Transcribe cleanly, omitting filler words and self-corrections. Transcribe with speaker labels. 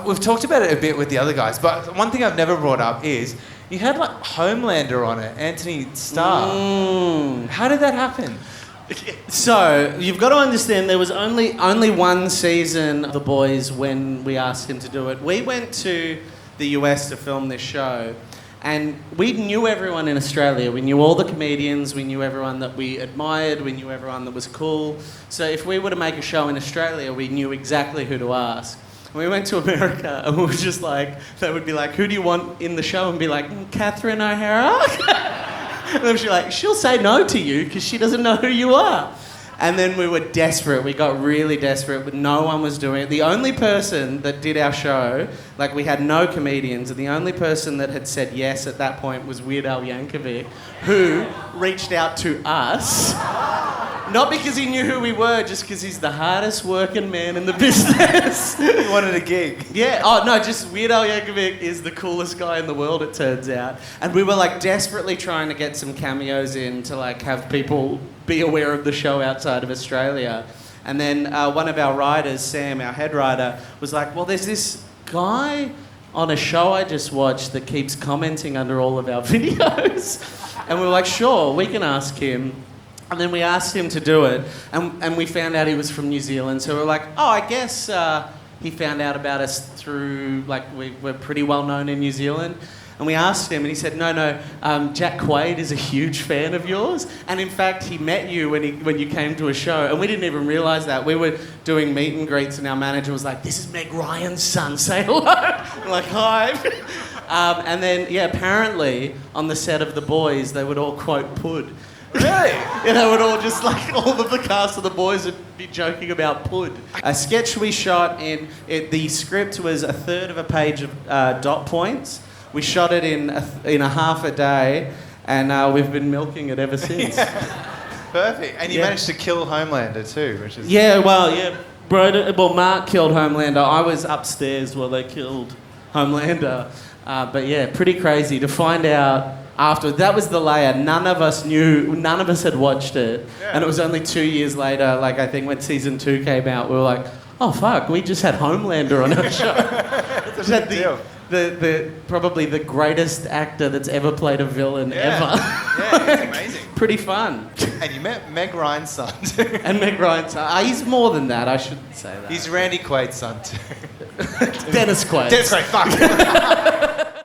Speaker 1: we've talked about it a bit with the other guys, but one thing I've never brought up is you had like Homelander on it, Anthony Starr. How did that happen?
Speaker 2: So, you've got to understand there was only one season of The Boys when we asked him to do it. We went to the US to film this show, and we knew everyone in Australia. We knew all the comedians, we knew everyone that we admired, we knew everyone that was cool. So if we were to make a show in Australia, we knew exactly who to ask. And we went to America, and we were just like, they would be like, who do you want in the show? And be like, Catherine O'Hara? And then she'll say no to you because she doesn't know who you are. And then we were desperate. We got really desperate, but no one was doing it. The only person that did our show, like we had no comedians, and the only person that had said yes at that point was Weird Al Yankovic, who reached out to us. Not because he knew who we were, just because he's the hardest working man in the business.
Speaker 1: He wanted a gig.
Speaker 2: Yeah. Oh, no, just Weird Al Yankovic is the coolest guy in the world, it turns out. And we were, like, desperately trying to get some cameos in to, like, have people be aware of the show outside of Australia. And then one of our writers, Sam, our head writer, was like, well, there's this guy on a show I just watched that keeps commenting under all of our videos. And we were like, sure, we can ask him. And then we asked him to do it, and we found out he was from New Zealand. So we were like, oh, I guess he found out about us through, like, we're pretty well known in New Zealand. And we asked him, and he said, no, Jack Quaid is a huge fan of yours. And in fact, he met you when you came to a show. And we didn't even realise that. We were doing meet and greets, and our manager was like, this is Meg Ryan's son, say hello. We're like, hi. And then, yeah, apparently, on the set of The Boys, they would all quote Pud.
Speaker 1: Really?
Speaker 2: Yeah, they would all just, like, all of the cast of The Boys would be joking about Pud. A sketch we shot the script was a third of a page of dot points. We shot it in a half a day, and we've been milking it ever since.
Speaker 1: Yeah. Perfect. And you managed to kill Homelander too, which is...
Speaker 2: Yeah, well, Mark killed Homelander. I was upstairs while they killed Homelander. But yeah, pretty crazy to find out after. That was the layer. None of us knew, none of us had watched it. Yeah. And it was only 2 years later, like I think when season 2 came out, we were like, oh fuck, we just had Homelander on our show.
Speaker 1: That's a big deal.
Speaker 2: The probably the greatest actor that's ever played a villain ever.
Speaker 1: Yeah, it's amazing.
Speaker 2: Pretty fun.
Speaker 1: And you met Meg Ryan's son too.
Speaker 2: And Meg Ryan's son. He's more than that, I shouldn't say that.
Speaker 1: He's Randy Quaid's son too.
Speaker 2: Dennis Quaid.
Speaker 1: Dennis Quaid, fuck.